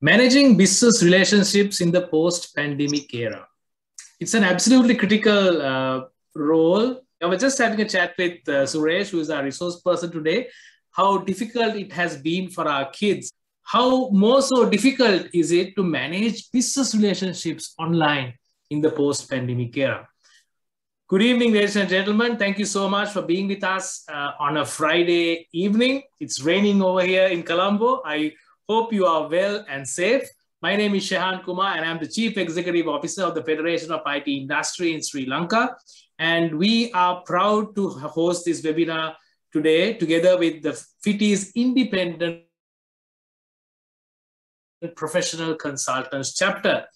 Managing business relationships in the post-pandemic era. It's an absolutely critical role. I was just having a chat with Suresh, who is our resource person today, how difficult it has been for our kids. How more so difficult is it to manage business relationships online in the post-pandemic era? Good evening, ladies and gentlemen. Thank you so much for being with us on a Friday evening. It's raining over here in Colombo. I hope you are well and safe. My name is Shehan Kumar, and I'm the Chief Executive Officer of the Federation of IT Industry in Sri Lanka. And we are proud to host this webinar today together with the FITI's Independent Professional Consultants chapter.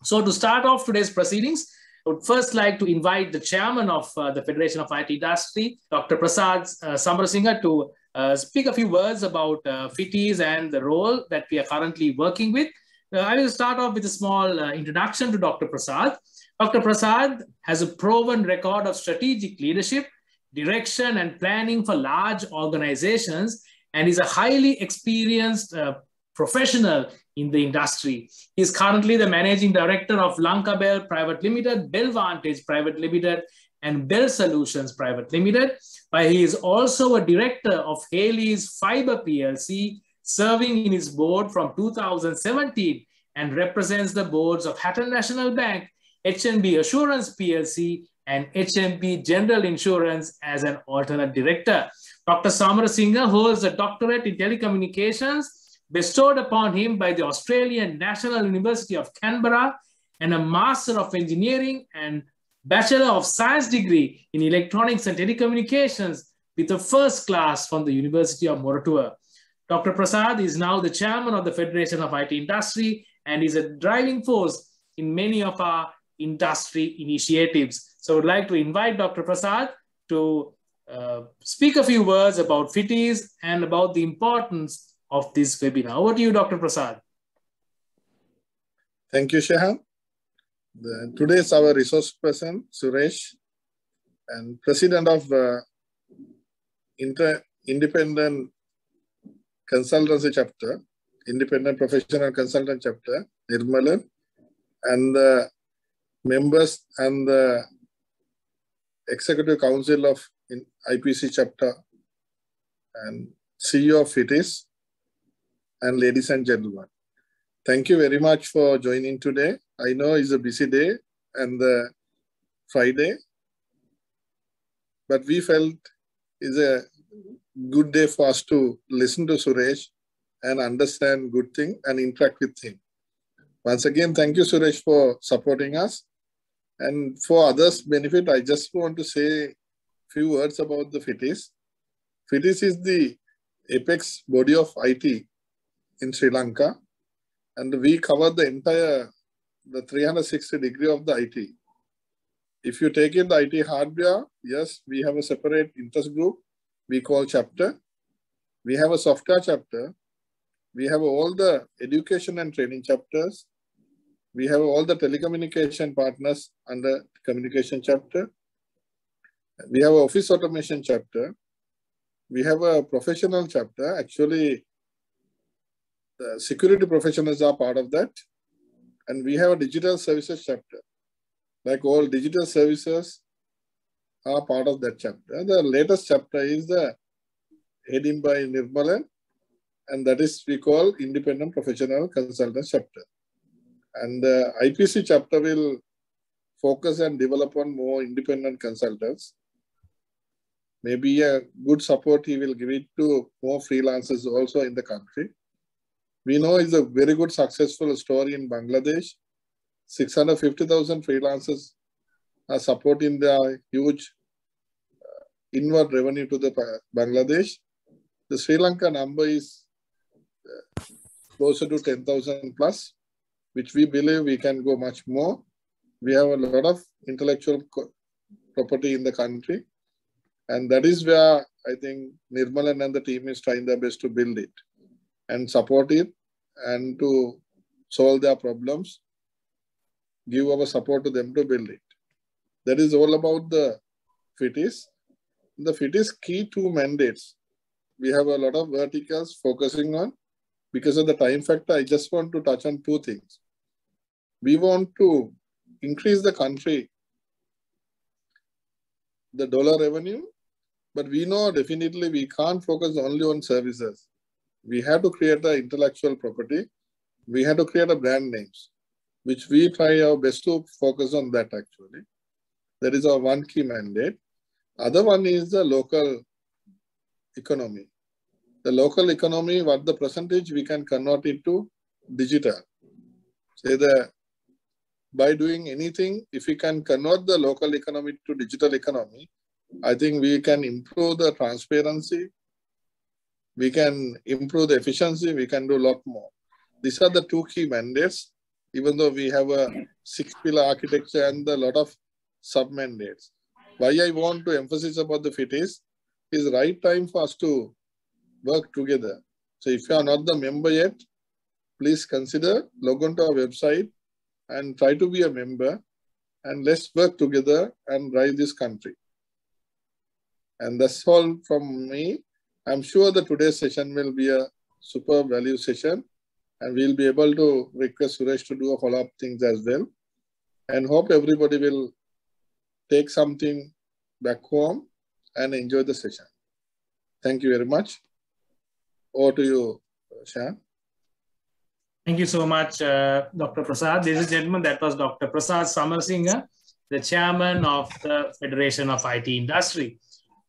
So to start off today's proceedings, I would first like to invite the chairman of the Federation of IT Industry, Dr. Prasad Samarasinghe, to speak a few words about FITIs and the role that we are currently working with. I will start off with a small introduction to Dr. Prasad. Dr. Prasad has a proven record of strategic leadership, direction, and planning for large organizations, and is a highly experienced professional in the industry. He is currently the managing director of Lanka Bell Private Limited, Bell Vantage Private Limited, and Bell Solutions Private Limited. But he is also a director of Haley's Fiber PLC, serving in his board from 2017, and represents the boards of Hatton National Bank, HNB Assurance PLC, and HMP General Insurance as an alternate director. Dr. Samarasinghe holds a doctorate in telecommunications bestowed upon him by the Australian National University of Canberra, and a Master of Engineering and Bachelor of Science degree in Electronics and Telecommunications with a first class from the University of Moratuwa. Dr. Prasad is now the chairman of the Federation of IT Industry and is a driving force in many of our industry initiatives. So I would like to invite Dr. Prasad to speak a few words about FITIs and about the importance of this webinar. Over to you, Dr. Prasad. Thank you, Shehan. Today is our resource person, Suresh, and president of Independent Consultancy Chapter, Independent Professional Consultant Chapter, Nirmalan, and the members and the Executive Council of IPC Chapter and CEO of FITIs, and ladies and gentlemen. Thank you very much for joining today. I know it's a busy day and Friday, but we felt it's a good day for us to listen to Suresh and understand good thing and interact with him. Once again, thank you, Suresh, for supporting us. And for others' benefit, I just want to say a few words about the FITIs. FITIs is the apex body of IT in Sri Lanka, and we cover the entire 360 degree of the IT. If you take in the IT hardware, yes, we have a separate interest group we call chapter. We have a software chapter. We have all the education and training chapters. We have all the telecommunication partners under communication chapter. We have an office automation chapter. We have a professional chapter. Actually, the security professionals are part of that. And we have a digital services chapter. Like all digital services are part of that chapter. The latest chapter is the heading by Nirmalan, and that is we call Independent Professional Consultants chapter. And the IPC chapter will focus and develop on more independent consultants. Maybe a good support he will give it to more freelancers also in the country. We know it's a very good successful story in Bangladesh. 650,000 freelancers are supporting the huge inward revenue to the Bangladesh. The Sri Lanka number is closer to 10,000 plus, which we believe we can go much more. We have a lot of intellectual property in the country. And that is where I think Nirmalan and the team is trying their best to build it and support it and to solve their problems, give our support to them to build it. That is all about the FITIs. The FITIs key two mandates. We have a lot of verticals focusing on because of the time factor, I just want to touch on two things. We want to increase the country, the dollar revenue, but we know definitely we can't focus only on services. We have to create the intellectual property. We have to create a brand names, which we try our best to focus on that actually. That is our one key mandate. Other one is the local economy. The local economy, what the percentage we can convert it to digital. Say that by doing anything, if we can convert the local economy to digital economy, I think we can improve the transparency, we can improve the efficiency, we can do a lot more. These are the two key mandates, even though we have a 6-pillar architecture and a lot of sub-mandates. Why I want to emphasize about the FIT is the right time for us to work together. So if you are not the member yet, please consider log on to our website and try to be a member, and let's work together and drive this country. And that's all from me. I'm sure that today's session will be a super value session, and we'll be able to request Suresh to do a follow-up things as well. And hope everybody will take something back home and enjoy the session. Thank you very much. Over to you, Shan. Thank you so much, Dr. Prasad. Ladies and gentlemen, that was Dr. Prasad Samarasinghe, the chairman of the Federation of IT Industry.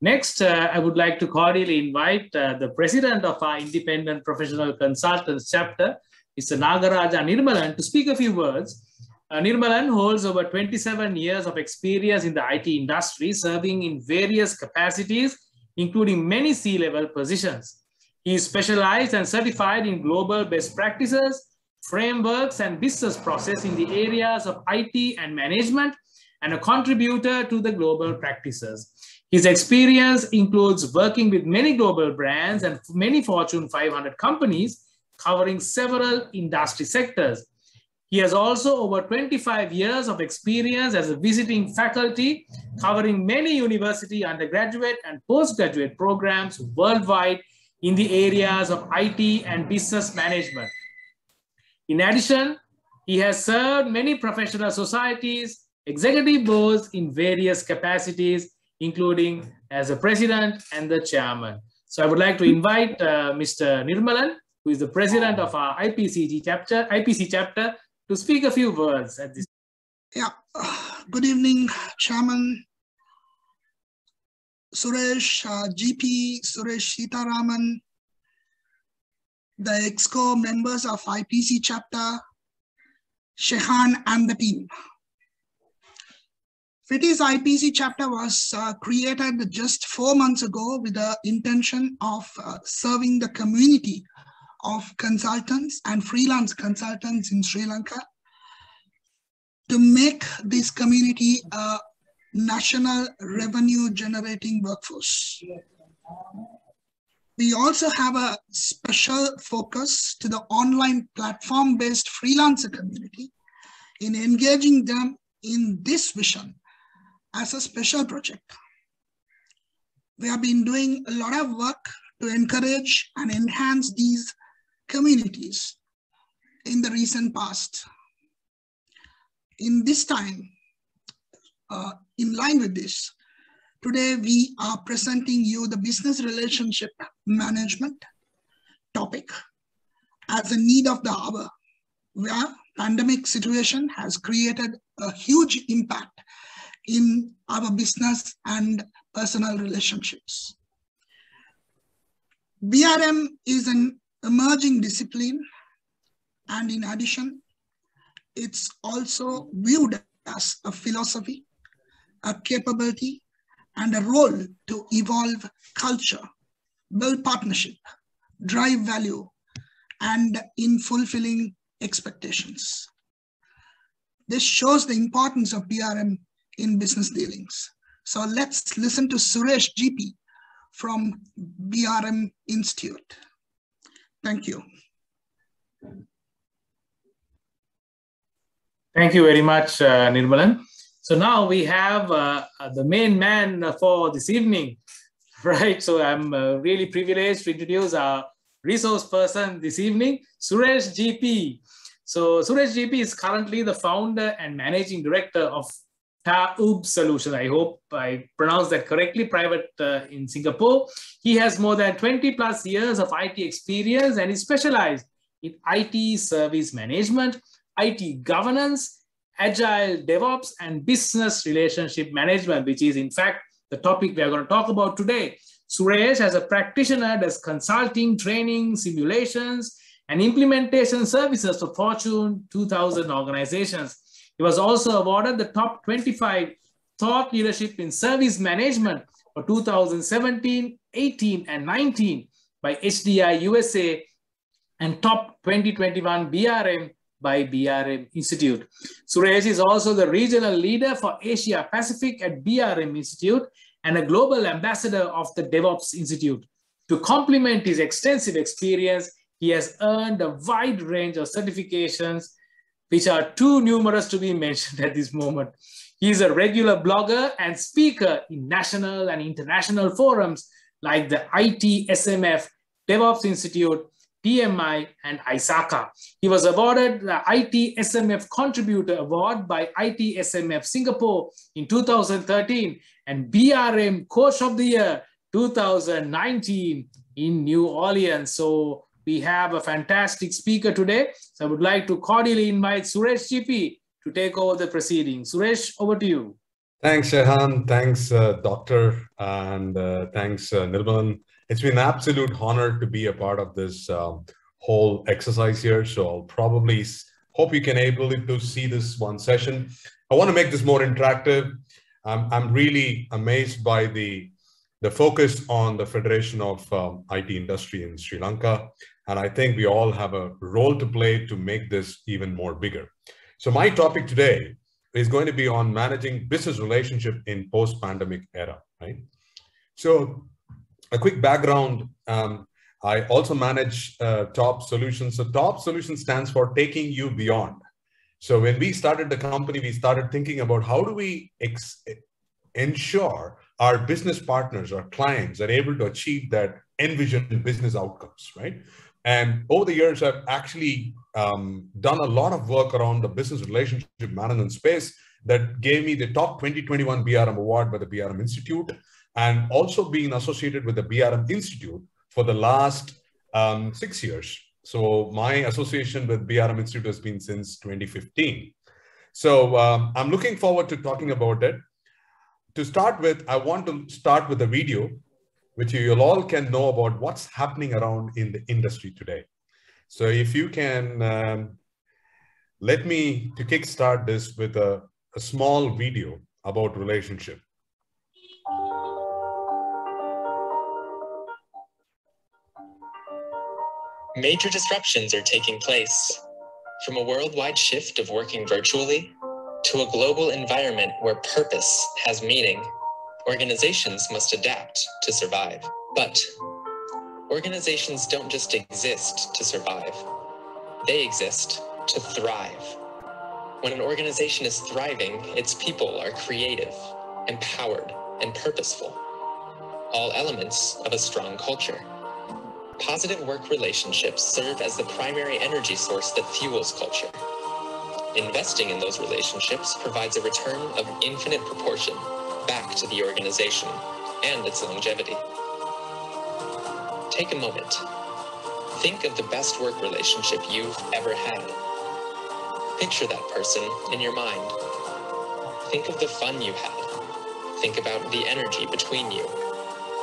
Next, I would like to cordially invite the president of our Independent Professional Consultants chapter, Mr. Nagaraja Nirmalan, to speak a few words. Nirmalan holds over 27 years of experience in the IT industry, serving in various capacities, including many C-level positions. He is specialized and certified in global best practices, frameworks, and business process in the areas of IT and management, and a contributor to the global practices. His experience includes working with many global brands and many Fortune 500 companies, covering several industry sectors. He has also over 25 years of experience as a visiting faculty, covering many university undergraduate and postgraduate programs worldwide in the areas of IT and business management. In addition, he has served many professional societies, executive boards in various capacities, including as a president and the chairman. So I would like to invite Mr. Nirmalan, who is the president of our IPC chapter, to speak a few words at this. Yeah, good evening, Chairman Suresh, GP, Suresh Sitaraman, the EXCO members of IPC chapter, Shehan and the team. FITI's IPC chapter was created just 4 months ago with the intention of serving the community of consultants and freelance consultants in Sri Lanka to make this community a national revenue generating workforce. We also have a special focus to the online platform-based freelancer community in engaging them in this vision as a special project. We have been doing a lot of work to encourage and enhance these communities in the recent past. In this time, in line with this, today we are presenting you the business relationship management topic as a need of the hour, where pandemic situation has created a huge impact in our business and personal relationships. BRM is an emerging discipline, and in addition, it's also viewed as a philosophy, a capability, and a role to evolve culture, build partnership, drive value, and in fulfilling expectations. This shows the importance of BRM in business dealings. So let's listen to Suresh GP from BRM Institute. Thank you. Thank you very much, Nirmalan. So now we have the main man for this evening, right? So I'm really privileged to introduce our resource person this evening, Suresh GP. So Suresh GP is currently the founder and managing director of Taub Solutions. I hope I pronounced that correctly, private in Singapore. He has more than 20 plus years of IT experience and is specialized in IT service management, IT governance, agile DevOps, and business relationship management, which is in fact the topic we are going to talk about today. Suresh, as a practitioner, does consulting, training, simulations, and implementation services for Fortune 2000 organizations. He was also awarded the top 25 thought leadership in service management for 2017, 18, and 19 by HDI USA and top 2021 BRM by BRM Institute. Suresh is also the regional leader for Asia Pacific at BRM Institute and a global ambassador of the DevOps Institute. To complement his extensive experience, he has earned a wide range of certifications, which are too numerous to be mentioned at this moment. He is a regular blogger and speaker in national and international forums like the ITSMF, DevOps Institute, PMI, and ISACA. He was awarded the ITSMF Contributor Award by ITSMF Singapore in 2013 and BRM Coach of the Year 2019 in New Orleans. So we have a fantastic speaker today. So I would like to cordially invite Suresh GP to take over the proceedings. Suresh, over to you. Thanks, Shehan. Thanks, Doctor. And thanks, Nirmalan. It's been an absolute honor to be a part of this whole exercise here. So I'll probably hope you can able to see this one session. I want to make this more interactive. I'm really amazed by the focus on the Federation of IT Industry in Sri Lanka. And I think we all have a role to play to make this even more bigger. So my topic today is going to be on managing business relationship in post-pandemic era, right? So a quick background, I also manage Top Solutions. So Top Solutions stands for Taking You Beyond. So when we started the company, we started thinking about how do we ensure our business partners, our clients are able to achieve that envisioned business outcomes, right? And over the years, I've actually done a lot of work around the business relationship management space that gave me the top 2021 BRM award by the BRM Institute, and also being associated with the BRM Institute for the last 6 years. So my association with BRM Institute has been since 2015. So I'm looking forward to talking about it. To start with, I want to start with a video which you all can know about what's happening around in the industry today. So if you can let me to kickstart this with a small video about relationship. Major disruptions are taking place, from a worldwide shift of working virtually to a global environment where purpose has meaning. Organizations must adapt to survive. But organizations don't just exist to survive. They exist to thrive. When an organization is thriving, its people are creative, empowered, and purposeful. All elements of a strong culture. Positive work relationships serve as the primary energy source that fuels culture. Investing in those relationships provides a return of infinite proportion back to the organization and its longevity. Take a moment. Think of the best work relationship you've ever had. Picture that person in your mind. Think of the fun you had. Think about the energy between you,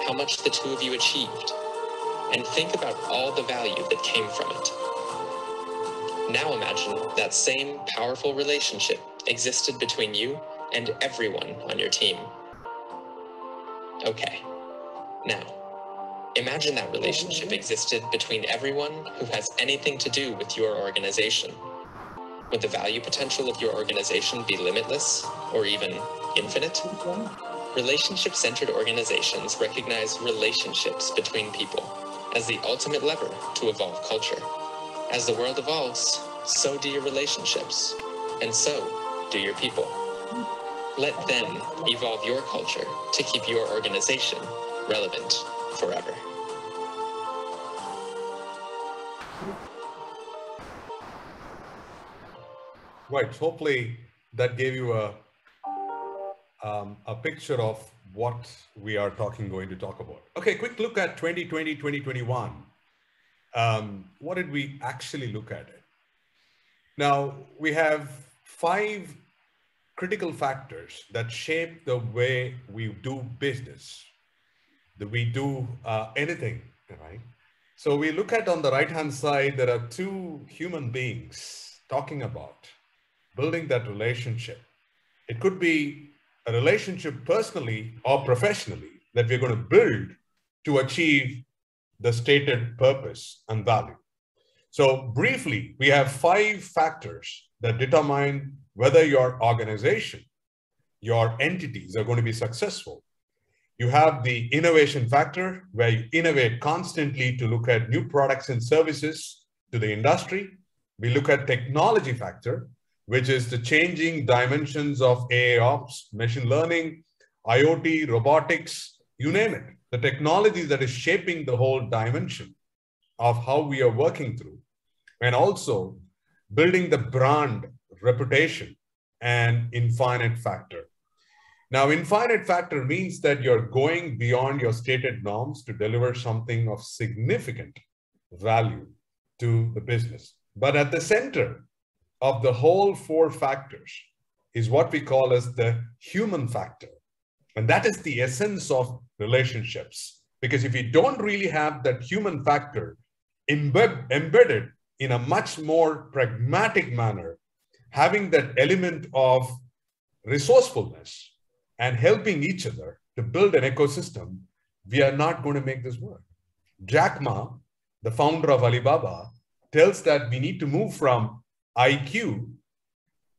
how much the two of you achieved, and think about all the value that came from it. Now imagine that same powerful relationship existed between you and everyone on your team. Okay, now, imagine that relationship existed between everyone who has anything to do with your organization. Would the value potential of your organization be limitless or even infinite? Relationship-centered organizations recognize relationships between people as the ultimate lever to evolve culture. As the world evolves, so do your relationships, and so do your people. Let them evolve your culture to keep your organization relevant forever. Right. Hopefully that gave you a picture of what we are going to talk about. Okay, quick look at 2020, 2021. What did we actually look at it? Now, we have 5 critical factors that shape the way we do business, that we do anything, right? So we look at on the right-hand side, there are 2 human beings talking about building that relationship. It could be a relationship personally or professionally that we're going to build to achieve the stated purpose and value. So briefly, we have 5 factors that determine whether your organization, your entities are going to be successful. You have the innovation factor, where you innovate constantly to look at new products and services to the industry. We look at technology factor, which is the changing dimensions of AIOps, machine learning, IoT, robotics, you name it. The technology that is shaping the whole dimension of how we are working through. And also building the brand reputation and infinite factor. Now, infinite factor means that you're going beyond your stated norms to deliver something of significant value to the business. But at the center of the whole 4 factors is what we call as the human factor. And that is the essence of relationships. Because if you don't really have that human factor embedded in a much more pragmatic manner, having that element of resourcefulness and helping each other to build an ecosystem, we are not going to make this work. Jack Ma, the founder of Alibaba, tells that we need to move from IQ,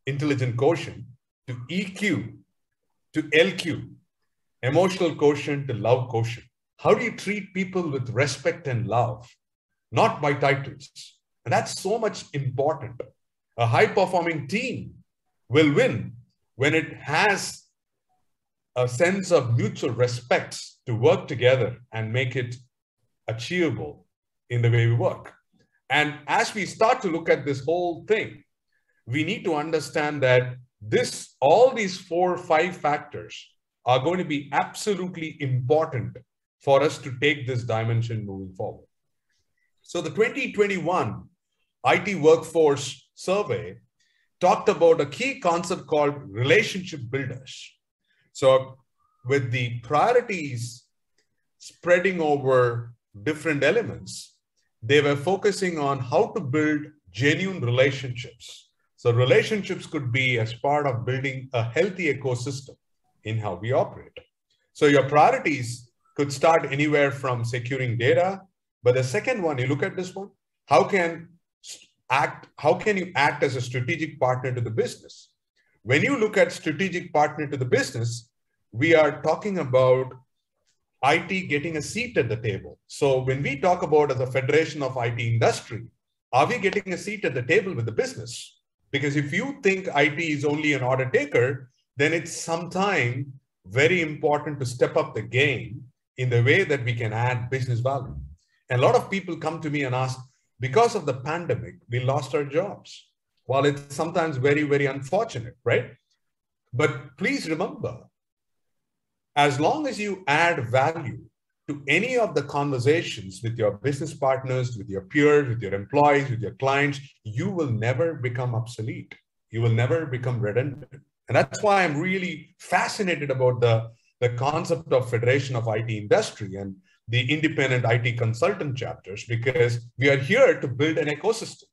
intelligent quotient, to EQ, to LQ, emotional quotient to love quotient. How do you treat people with respect and love? Not by titles. And that's so much important. A high-performing team will win when it has a sense of mutual respect to work together and make it achievable in the way we work. And as we start to look at this whole thing, we need to understand that all these 4 or 5 factors are going to be absolutely important for us to take this dimension moving forward. So the 2021 IT Workforce Survey talked about a key concept called relationship builders. So with the priorities spreading over different elements, they were focusing on how to build genuine relationships. So relationships could be as part of building a healthy ecosystem in how we operate. So your priorities could start anywhere from securing data. But the second one, you look at this one, how can you act as a strategic partner to the business? When you look at strategic partner to the business, we are talking about IT getting a seat at the table. So when we talk about as a federation of IT industry, are we getting a seat at the table with the business? Because if you think IT is only an order taker, then it's sometimes very important to step up the game in the way that we can add business value. And a lot of people come to me and ask, because of the pandemic, we lost our jobs. While it's sometimes very, very unfortunate, right? But please remember, as long as you add value to any of the conversations with your business partners, with your peers, with your employees, with your clients, you will never become obsolete. You will never become redundant. And that's why I'm really fascinated about the concept of Federation of IT Industry and the independent IT consultant chapters, because we are here to build an ecosystem.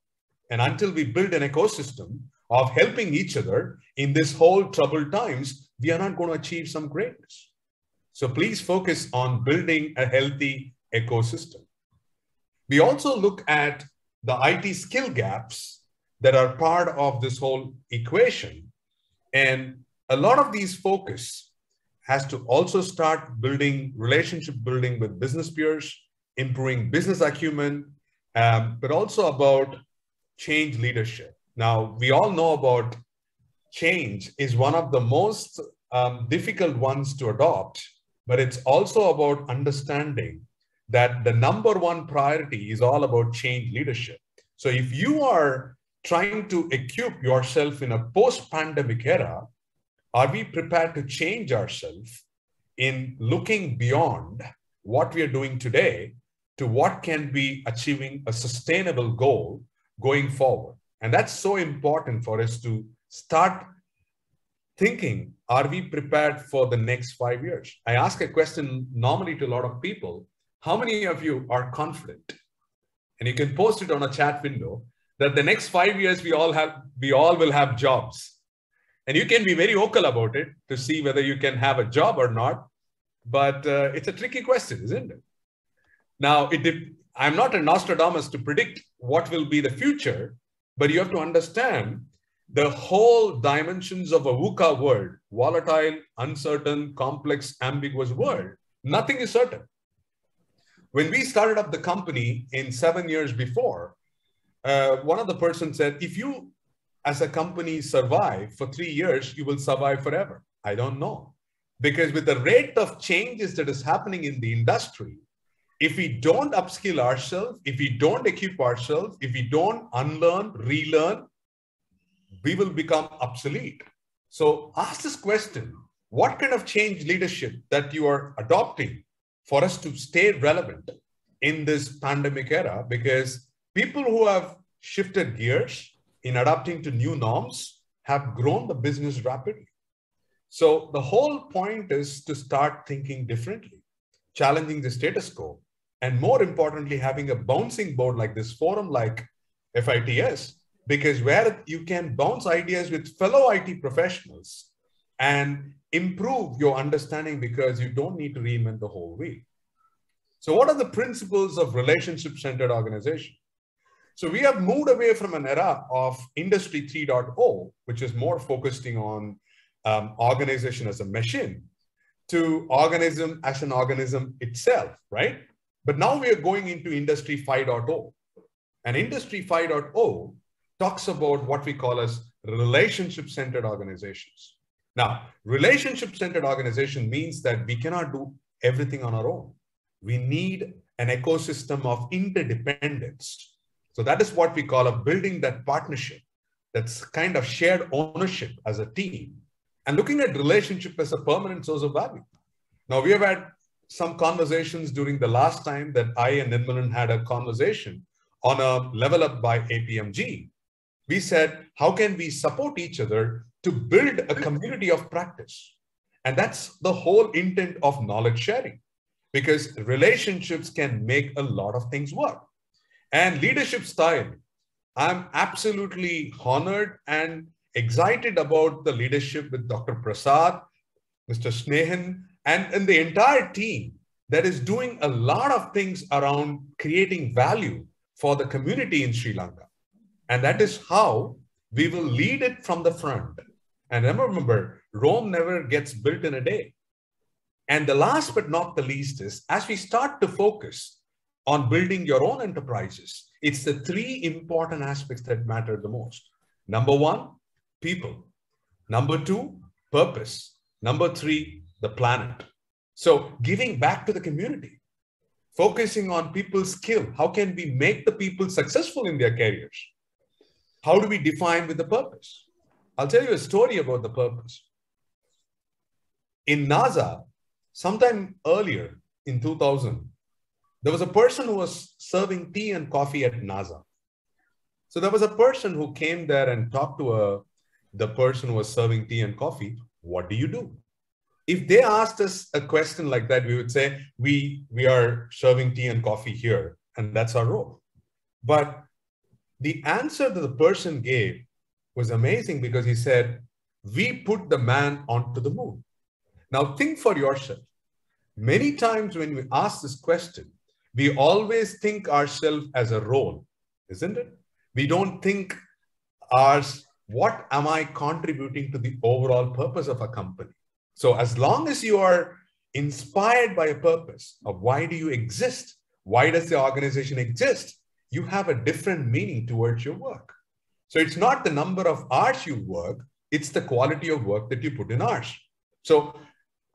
And until we build an ecosystem of helping each other in this whole troubled times, we are not going to achieve some greatness. So please focus on building a healthy ecosystem. We also look at the IT skill gaps that are part of this whole equation. And a lot of these focus has to also start building relationship building with business peers, improving business acumen, but also about change leadership. Now, we all know about change is one of the most difficult ones to adopt, but it's also about understanding that the number one priority is all about change leadership. So if you are trying to equip yourself in a post-pandemic era, are we prepared to change ourselves in looking beyond what we are doing today to what can be achieving a sustainable goal going forward? And that's so important for us to start thinking, are we prepared for the next 5 years? I ask a question normally to a lot of people. How many of you are confident? And you can post it on a chat window that the next 5 years we all will have jobs. And you can be very vocal about it to see whether you can have a job or not. But it's a tricky question, isn't it? Now, I'm not a Nostradamus to predict what will be the future, but you have to understand the whole dimensions of a VUCA world, volatile, uncertain, complex, ambiguous world. Nothing is certain. When we started up the company in 7 years before, one of the persons said, if you as a company survive for 3 years, you will survive forever. I don't know. Because with the rate of changes that is happening in the industry, if we don't upskill ourselves, if we don't equip ourselves, if we don't unlearn, relearn, we will become obsolete. So ask this question, what kind of change leadership that you are adopting for us to stay relevant in this pandemic era? Because people who have shifted gears in adapting to new norms have grown the business rapidly. So the whole point is to start thinking differently, challenging the status quo, and more importantly, having a bouncing board like this forum like FITS, because where you can bounce ideas with fellow IT professionals and improve your understanding because you don't need to reinvent the whole wheel. So what are the principles of relationship-centered organization? So we have moved away from an era of Industry 3.0, which is more focusing on organization as a machine, to organism as an organism itself, right? But now we are going into Industry 5.0. And Industry 5.0 talks about what we call as relationship-centered organizations. Now, relationship-centered organization means that we cannot do everything on our own. We need an ecosystem of interdependence. So that is what we call a building that partnership, that's kind of shared ownership as a team, and looking at relationship as a permanent source of value. Now, we have had some conversations during the last time that I and Nirmalan had a conversation on a level up by APMG. We said, how can we support each other to build a community of practice? And that's the whole intent of knowledge sharing, because relationships can make a lot of things work. And leadership style, I'm absolutely honored and excited about the leadership with Dr. Prasad, Mr. Snehan, and the entire team that is doing a lot of things around creating value for the community in Sri Lanka. And that is how we will lead it from the front. And remember, Rome never gets built in a day. And the last but not the least is, as we start to focus on building your own enterprises, it's the 3 important aspects that matter the most. Number 1, people. Number 2, purpose. Number 3, the planet. So giving back to the community, focusing on people's skill. How can we make the people successful in their careers? How do we define with the purpose? I'll tell you a story about the purpose. In NASA, sometime earlier in 2000, there was a person who was serving tea and coffee at NASA. So there was a person who came there and talked to the person who was serving tea and coffee. What do you do? If they asked us a question like that, we would say, we are serving tea and coffee here, and that's our role. But the answer that the person gave was amazing, because he said, we put the man onto the moon. Now think for yourself. Many times when we ask this question, we always think ourselves as a role, isn't it? We don't think ours, what am I contributing to the overall purpose of a company? So as long as you are inspired by a purpose of why do you exist? Why does the organization exist? You have a different meaning towards your work. So it's not the number of hours you work, it's the quality of work that you put in hours. So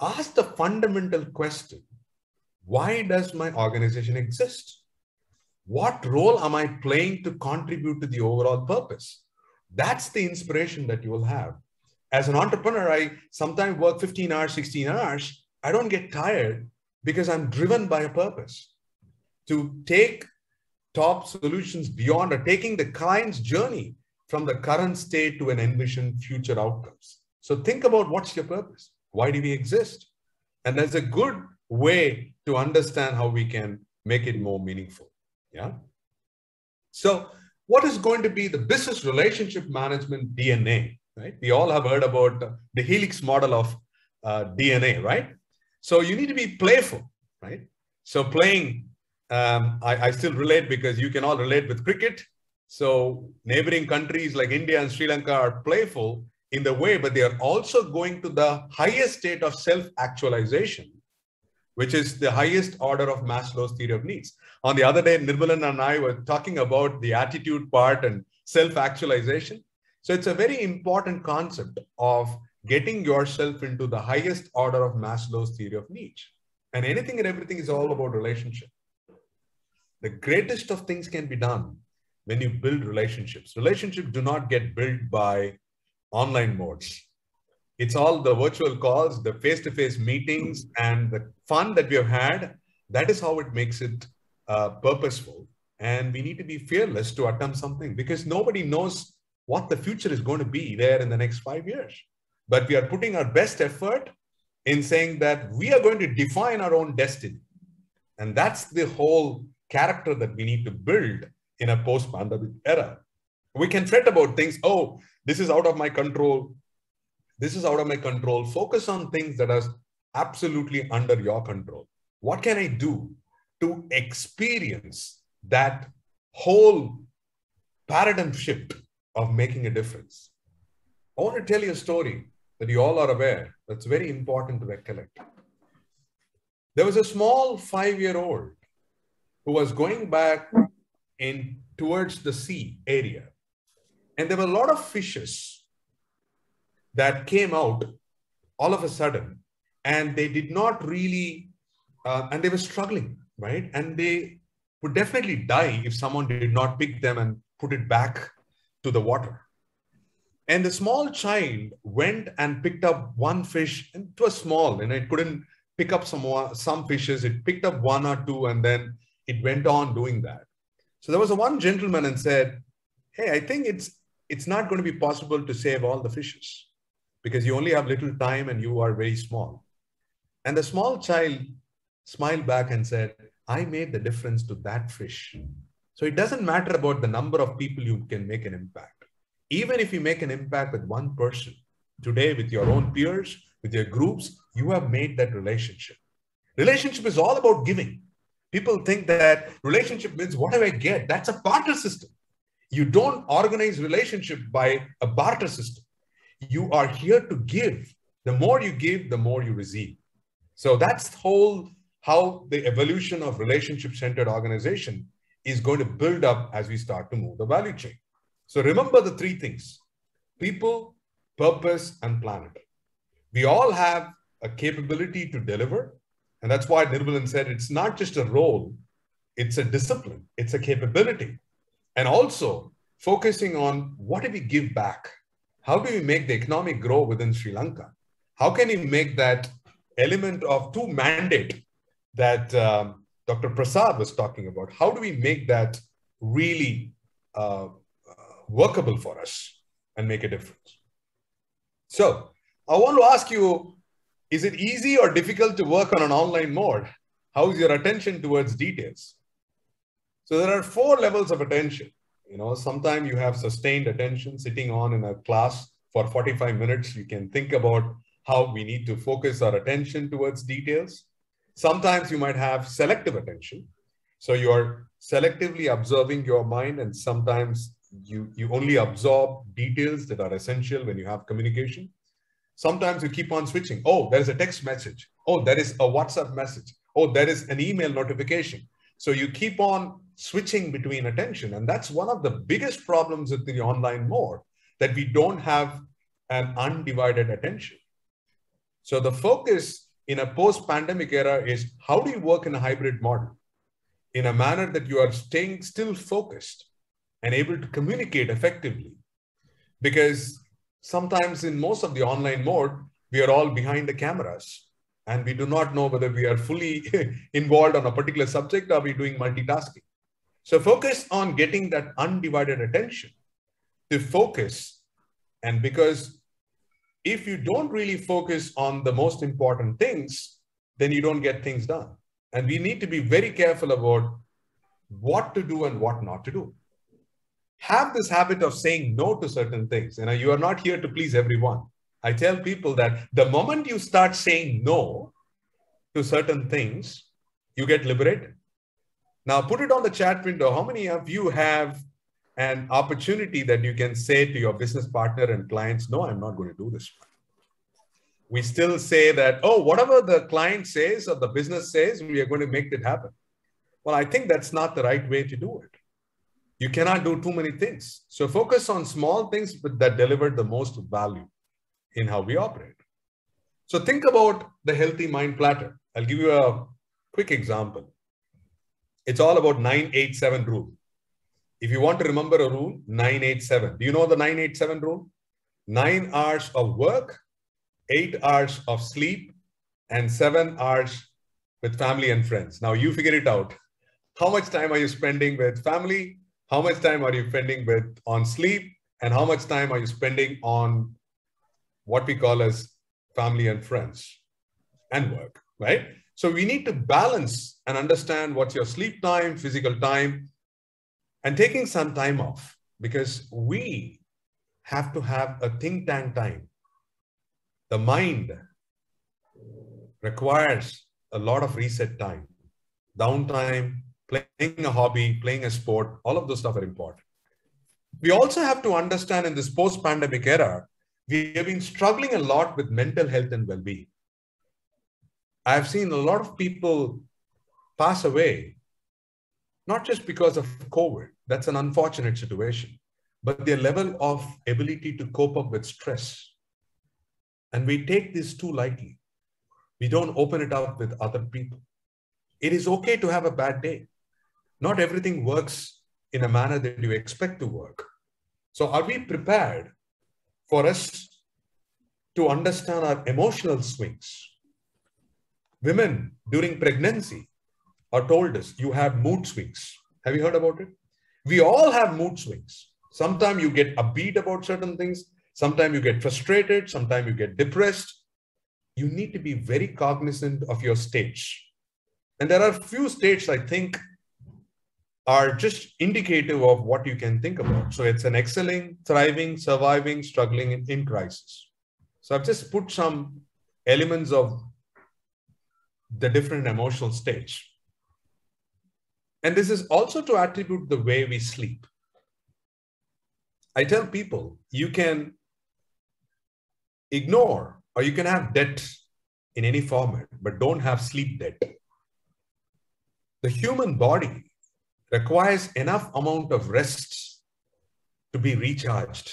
ask the fundamental question, why does my organization exist? What role am I playing to contribute to the overall purpose? That's the inspiration that you will have. As an entrepreneur, I sometimes work 15 hours, 16 hours. I don't get tired because I'm driven by a purpose to take top solutions beyond, or taking the client's journey from the current state to an envisioned future outcomes. So think about what's your purpose? Why do we exist? And that's a good way to understand how we can make it more meaningful. Yeah. So what is going to be the business relationship management DNA, right? We all have heard about the Helix model of DNA, right? So you need to be playful, right? So playing, I still relate because you can all relate with cricket. So neighboring countries like India and Sri Lanka are playful in the way, but they are also going to the highest state of self-actualization, which is the highest order of Maslow's theory of needs. On the other day, Nirmalan and I were talking about the attitude part and self-actualization. So it's a very important concept of getting yourself into the highest order of Maslow's theory of needs. And anything and everything is all about relationship. The greatest of things can be done when you build relationships. Relationships do not get built by online modes. It's all the virtual calls, the face-to-face meetings, and the fun that we have had. That is how it makes it purposeful. And we need to be fearless to attempt something, because nobody knows what the future is going to be there in the next 5 years. But we are putting our best effort in saying that we are going to define our own destiny. And that's the whole character that we need to build in a post-pandemic era. We can fret about things. Oh, this is out of my control. This is out of my control. Focus on things that are absolutely under your control. What can I do to experience that whole paradigm shift of making a difference? I want to tell you a story that you all are aware that's very important to recollect. There was a small 5-year-old who was going back towards the sea area. And there were a lot of fishes that came out all of a sudden, and they did not really, and they were struggling, right? And they would definitely die if someone did not pick them and put it back to the water. And the small child went and picked up one fish, and it was small, and it couldn't pick up some fishes. It picked up 1 or 2, and then it went on doing that. So there was one gentleman and said, hey, I think it's not going to be possible to save all the fishes, because you only have little time and you are very small. And the small child smiled back and said, I made the difference to that fish. So it doesn't matter about the number of people you can make an impact. Even if you make an impact with one person, today with your own peers, with your groups, you have made that relationship. Relationship is all about giving. People think that relationship means what do I get? That's a barter system. You don't organize relationship by a barter system. You are here to give. The more you give, the more you receive. So that's how the evolution of relationship-centered organization is going to build up as we start to move the value chain. So remember the 3 things: people, purpose, and planet. We all have a capability to deliver. And that's why Nirmalan said it's not just a role, it's a discipline, it's a capability. And also focusing on what do we give back? How do we make the economic grow within Sri Lanka? How can we make that element of 2 mandate that Dr. Prasad was talking about? How do we make that really workable for us and make a difference? So I want to ask you, is it easy or difficult to work on an online mode? How is your attention towards details? So there are 4 levels of attention. Sometimes you have sustained attention sitting on in a class for 45 minutes. You can think about how we need to focus our attention towards details. Sometimes you might have selective attention. So you're selectively observing your mind, and sometimes you only absorb details that are essential when you have communication. Sometimes you keep on switching. Oh, there is a text message. Oh, there is a WhatsApp message. Oh, there is an email notification. So you keep on switching between attention. And that's one of the biggest problems with the online mode, that we don't have an undivided attention. So the focus in a post-pandemic era is how do you work in a hybrid model in a manner that you are staying still focused and able to communicate effectively? Because sometimes in most of the online mode, we are all behind the cameras and we do not know whether we are fully involved on a particular subject or we're doing multitasking. So focus on getting that undivided attention to focus. And because if you don't really focus on the most important things, then you don't get things done. And we need to be very careful about what to do and what not to do. Have this habit of saying no to certain things. You are not here to please everyone. I tell people that the moment you start saying no to certain things, you get liberated. Now put it on the chat window. How many of you have an opportunity that you can say to your business partner and clients, no, I'm not going to do this. We still say that, oh, whatever the client says or the business says, we are going to make it happen. Well, I think that's not the right way to do it. You cannot do too many things. So focus on small things that deliver the most value in how we operate. So think about the healthy mind platter. I'll give you a quick example. It's all about 9-8-7 rule. If you want to remember a rule, 9-8-7. Do you know the 9-8-7 rule? 9 hours of work, 8 hours of sleep, and 7 hours with family and friends. Now you figure it out. How much time are you spending with family? How much time are you spending on sleep? And how much time are you spending on what we call as family and friends and work, right? So we need to balance and understand what's your sleep time, physical time, and taking some time off, because we have to have a think tank time. The mind requires a lot of reset time, downtime, playing a hobby, playing a sport, all of those stuff are important. We also have to understand in this post-pandemic era, we have been struggling a lot with mental health and well-being. I've seen a lot of people pass away, not just because of COVID, that's an unfortunate situation, but their level of ability to cope up with stress. And we take this too lightly. We don't open it up with other people. It is okay to have a bad day. Not everything works in a manner that you expect to work. So are we prepared for us to understand our emotional swings? Women during pregnancy are told us, you have mood swings. Have you heard about it? We all have mood swings. Sometimes you get upbeat about certain things. Sometimes you get frustrated. Sometimes you get depressed. You need to be very cognizant of your stage. And there are a few states I think are just indicative of what you can think about. So it's an excelling, thriving, surviving, struggling, in crisis. So I've just put some elements of the different emotional stage. And this is also to attribute the way we sleep. I tell people, you can ignore or you can have debt in any format, but don't have sleep debt. The human body requires enough amount of rest to be recharged.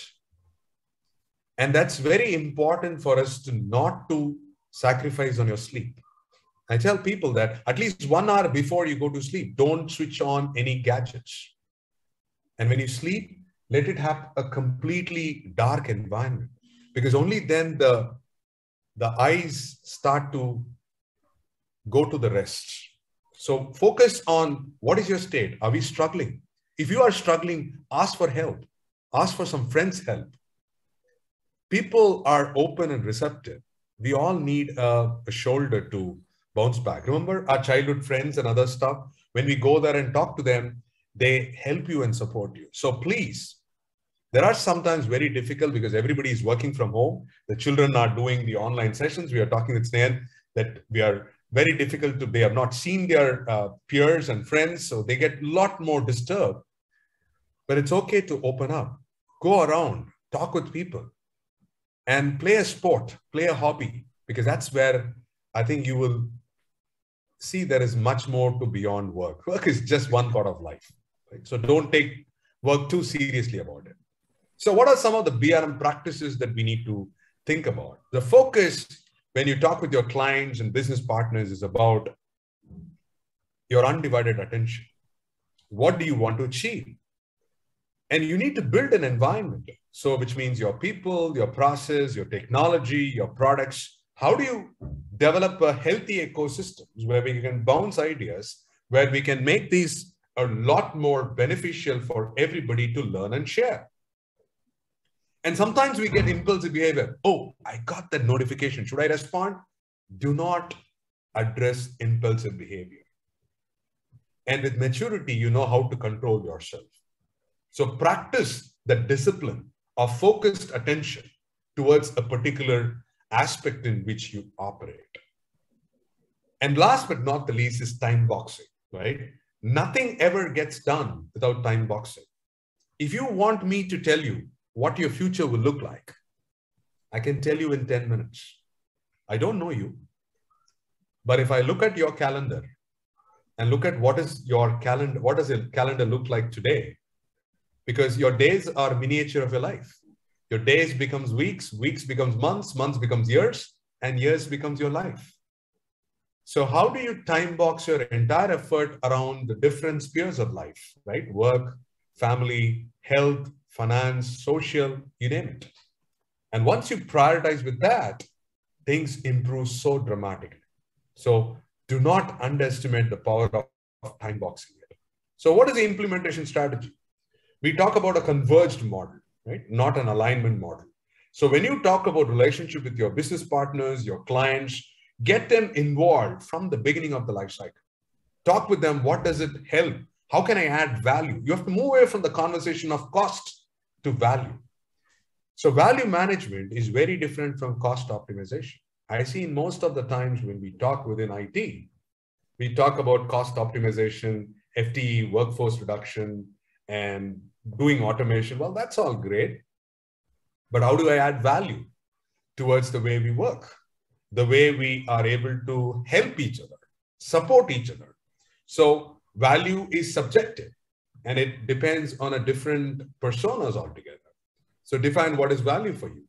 And that's very important for us to not to sacrifice on your sleep. I tell people that at least 1 hour before you go to sleep, don't switch on any gadgets. And when you sleep, let it have a completely dark environment, because only then the eyes start to go to the rest. So focus on what is your state. Are we struggling? If you are struggling, ask for help. Ask for some friends' help. People are open and receptive. We all need a shoulder to bounce back. Remember our childhood friends and other stuff? When we go there and talk to them, they help you and support you. So please, there are sometimes very difficult because everybody is working from home. The children are doing the online sessions. We are talking with Snehan that we are very difficult to, they have not seen their peers and friends. So they get a lot more disturbed, but it's okay to open up, go around, talk with people and play a sport, play a hobby, because that's where I think you will see there is much more to beyond work. Work is just one part of life. Right? So don't take work too seriously about it. So what are some of the BRM practices that we need to think about? The focus when you talk with your clients and business partners is about your undivided attention. What do you want to achieve? And you need to build an environment. So which means your people, your process, your technology, your products. How do you develop a healthy ecosystem where we can bounce ideas, where we can make these a lot more beneficial for everybody to learn and share? And sometimes we get impulsive behavior. Oh, I got that notification. Should I respond? Do not address impulsive behavior. And with maturity, you know how to control yourself. So practice the discipline of focused attention towards a particular aspect in which you operate. And last but not the least is time boxing, right? Nothing ever gets done without time boxing. If you want me to tell you what your future will look like, I can tell you in 10 minutes. I don't know you. But if I look at your calendar and look at what is your calendar, what does your calendar look like today? Because your days are miniature of your life. Your days becomes weeks, weeks becomes months, months becomes years, and years becomes your life. So how do you time box your entire effort around the different spheres of life, right? Work, family, health, finance, social, you name it. And once you prioritize with that, things improve so dramatically. So do not underestimate the power of time boxing. So what is the implementation strategy? We talk about a converged model, right? Not an alignment model. So when you talk about relationship with your business partners, your clients, get them involved from the beginning of the life cycle. Talk with them. What does it help? How can I add value? You have to move away from the conversation of cost to value. So value management is very different from cost optimization. I see most of the times when we talk within IT, we talk about cost optimization, FTE, workforce reduction, and doing automation. Well, that's all great. But how do I add value towards the way we work, the way we are able to help each other, support each other? So value is subjective and it depends on a different personas altogether. So define what is value for you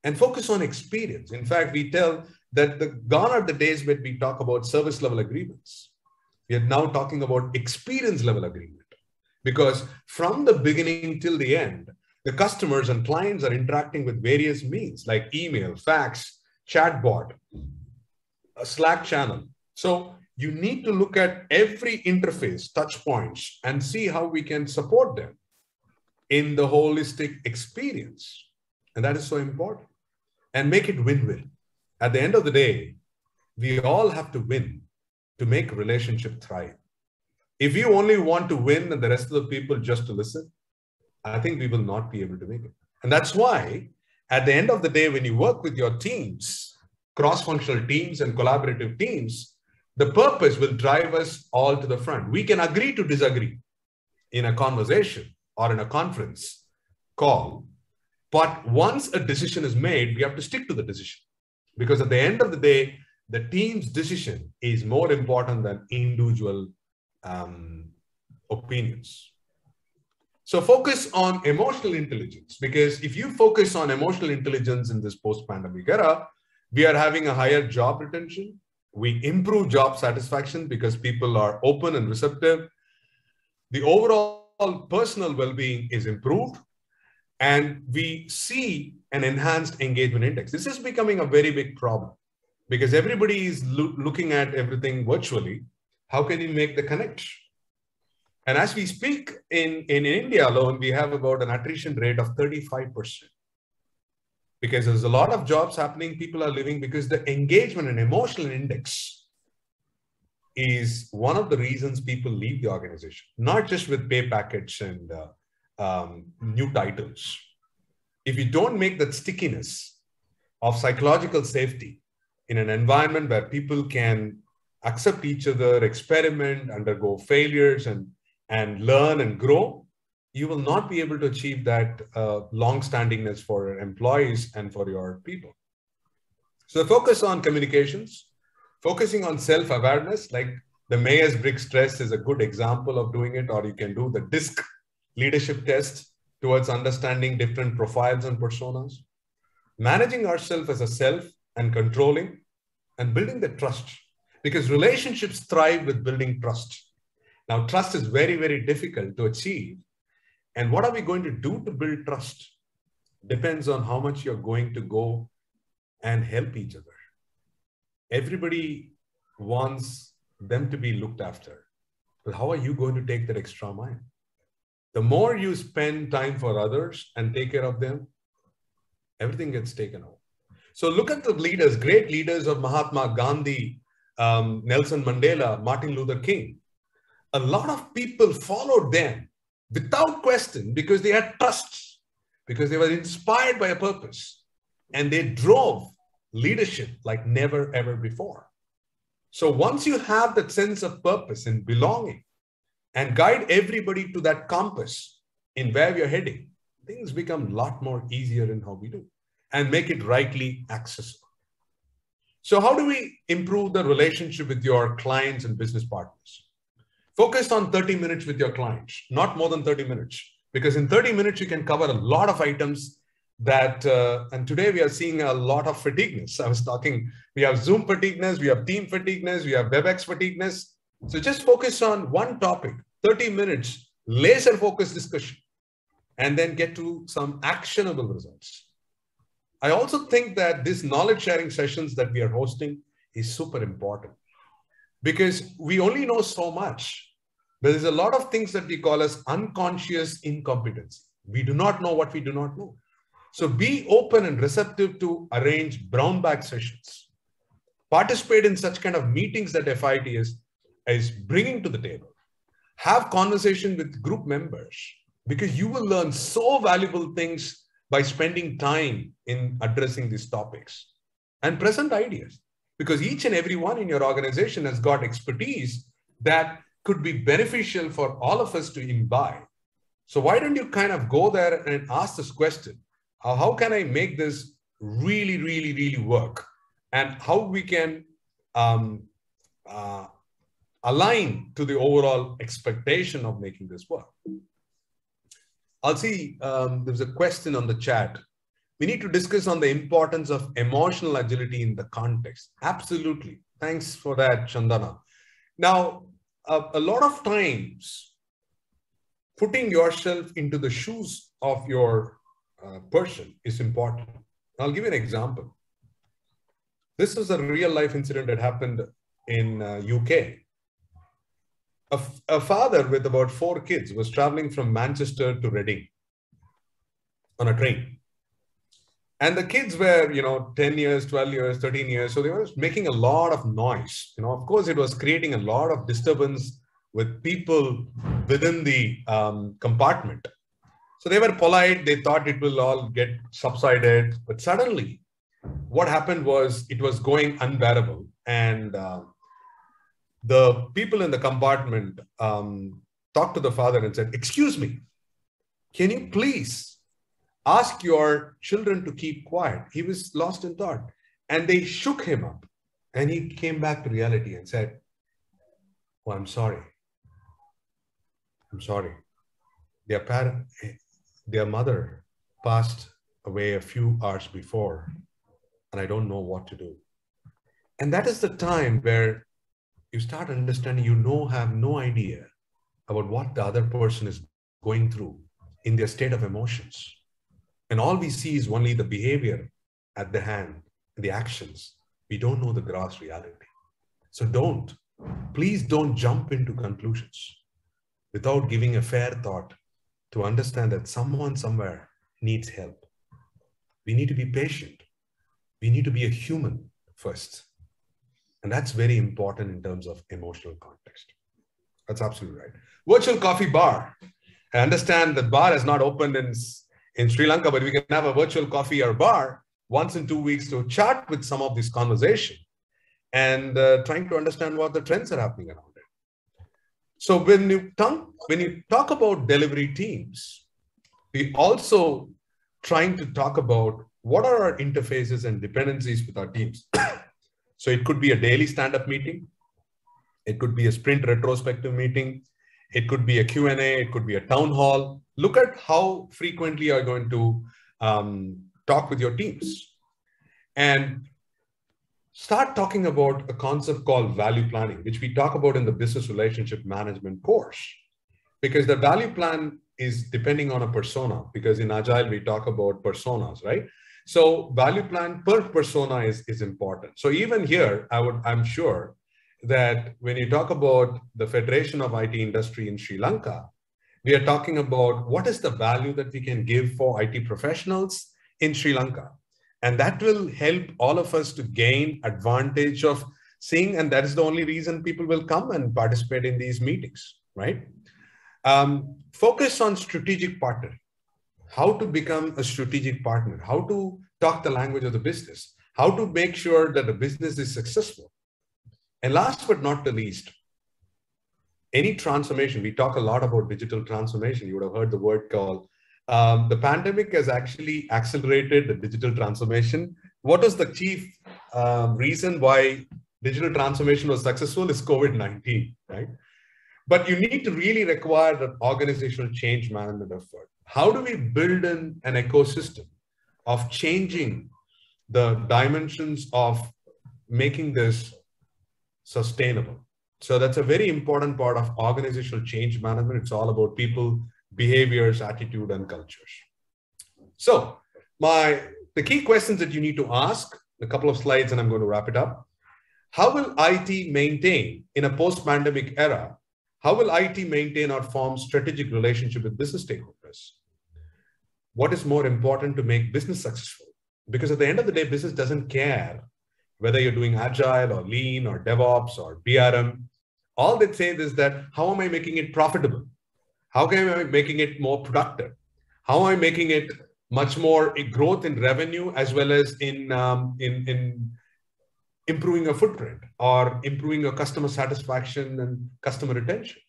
and focus on experience. In fact, we tell that gone are the days when we talk about service level agreements. We are now talking about experience level agreement. Because from the beginning till the end, the customers and clients are interacting with various means like email, fax, chatbot, a Slack channel. So you need to look at every interface, touch points, and see how we can support them in the holistic experience. And that is so important. And make it win-win. At the end of the day, we all have to win to make a relationship thrive. If you only want to win and the rest of the people just to listen, I think we will not be able to make it. And that's why at the end of the day, when you work with your teams, cross-functional teams and collaborative teams, the purpose will drive us all to the front. We can agree to disagree in a conversation or in a conference call. But once a decision is made, we have to stick to the decision. Because at the end of the day, the team's decision is more important than individual opinions. So focus on emotional intelligence, because if you focus on emotional intelligence in this post-pandemic era, we are having a higher job retention. We improve job satisfaction because people are open and receptive. The overall personal well-being is improved, and we see an enhanced engagement index. This is becoming a very big problem because everybody is looking at everything virtually. How can you make the connection? And as we speak, in India alone, we have about an attrition rate of 35%. Because there's a lot of jobs happening, people are leaving because the engagement and emotional index is one of the reasons people leave the organization, not just with pay packets and new titles. If you don't make that stickiness of psychological safety in an environment where people can accept each other, experiment, undergo failures, and learn and grow, you will not be able to achieve that long-standingness for your employees and for your people. So focus on communications, focusing on self-awareness, like the Myers-Briggs test is a good example of doing it, or you can do the DISC leadership test towards understanding different profiles and personas. Managing ourselves as a self and controlling and building the trust, because relationships thrive with building trust. Now, trust is very, very difficult to achieve. And what are we going to do to build trust depends on how much you're going to go and help each other. Everybody wants them to be looked after, but how are you going to take that extra mile? The more you spend time for others and take care of them, everything gets taken over. So look at the leaders, great leaders of Mahatma Gandhi, Nelson Mandela, Martin Luther King. A lot of people followed them without question because they had trust, because they were inspired by a purpose, and they drove leadership like never, ever before. So once you have that sense of purpose and belonging and guide everybody to that compass in where we're heading, things become a lot more easier in how we do and make it rightly accessible. So how do we improve the relationship with your clients and business partners? Focus on 30 minutes with your clients, not more than 30 minutes, because in 30 minutes, you can cover a lot of items that, and today we are seeing a lot of fatigueness. I was talking, we have Zoom fatigueness, we have team fatigueness, we have WebEx fatigueness. So just focus on one topic, 30 minutes, laser focused discussion, and then get to some actionable results. I also think that this knowledge sharing sessions that we are hosting is super important, because we only know so much. There is a lot of things that we call as unconscious incompetence. We do not know what we do not know. So be open and receptive to arrange brown bag sessions. Participate in such kind of meetings that FIT is bringing to the table. Have conversation with group members, because you will learn so valuable things by spending time in addressing these topics, and present ideas, because each and every one in your organization has got expertise that could be beneficial for all of us to imbibe. So why don't you kind of go there and ask this question? How can I make this really, really, really work? And how we can align to the overall expectation of making this work. I'll see there's a question on the chat. We need to discuss on the importance of emotional agility in the context. Absolutely. Thanks for that, Chandana. Now, a lot of times, putting yourself into the shoes of your person is important. I'll give you an example. This is a real life incident that happened in UK. A father with about 4 kids was traveling from Manchester to Reading on a train. And the kids were, 10 years, 12 years, 13 years. So they were making a lot of noise. Of course, it was creating a lot of disturbance with people within the compartment. So they were polite. They thought it will all get subsided. But suddenly, what happened was it was going unbearable. And the people in the compartment talked to the father and said, "Excuse me, can you please ask your children to keep quiet?" He was lost in thought. And they shook him up. And he came back to reality and said, "Oh, I'm sorry. I'm sorry. Their mother passed away a few hours before, and I don't know what to do." And that is the time where you start understanding have no idea about what the other person is going through in their state of emotions. And all we see is only the behavior at the hand and the actions. We don't know the gross reality. So please don't jump into conclusions without giving a fair thought to understand that someone somewhere needs help. We need to be patient. We need to be a human first. And that's very important in terms of emotional context. That's absolutely right. Virtual coffee bar. I understand the bar has not opened in Sri Lanka, but we can have a virtual coffee or bar once in 2 weeks to chat with some of this conversation and trying to understand what the trends are happening around it. So when you talk about delivery teams, we also trying to talk about what are our interfaces and dependencies with our teams. So it could be a daily stand-up meeting. It could be a sprint retrospective meeting. It could be a Q&A. It could be a town hall. Look at how frequently you're going to talk with your teams. And start talking about a concept called value planning, which we talk about in the business relationship management course. Because the value plan is depending on a persona, because in Agile, we talk about personas, right? So value plan per persona is important. So even here, I'm sure that when you talk about the Federation of IT Industry in Sri Lanka, we are talking about what is the value that we can give for IT professionals in Sri Lanka. And that will help all of us to gain advantage of seeing, and that is the only reason people will come and participate in these meetings, right? Focus on strategic partner. How to become a strategic partner, how to talk the language of the business, how to make sure that the business is successful. And last but not the least, any transformation, we talk a lot about digital transformation. You would have heard the word called, the pandemic has actually accelerated the digital transformation. What was the chief reason why digital transformation was successful is COVID-19, right? But you need to really require an organizational change management effort. How do we build in an ecosystem of changing the dimensions of making this sustainable? So that's a very important part of organizational change management. It's all about people, behaviors, attitude, and cultures. So the key questions that you need to ask, a couple of slides and I'm going to wrap it up. How will IT maintain in a post-pandemic era? How will IT maintain or form strategic relationship with business stakeholders? What is more important to make business successful? Because at the end of the day, business doesn't care whether you're doing Agile or Lean or DevOps or BRM. All they say is that, how am I making it profitable? How am I making it more productive? How am I making it much more a growth in revenue as well as in improving a footprint or improving your customer satisfaction and customer retention?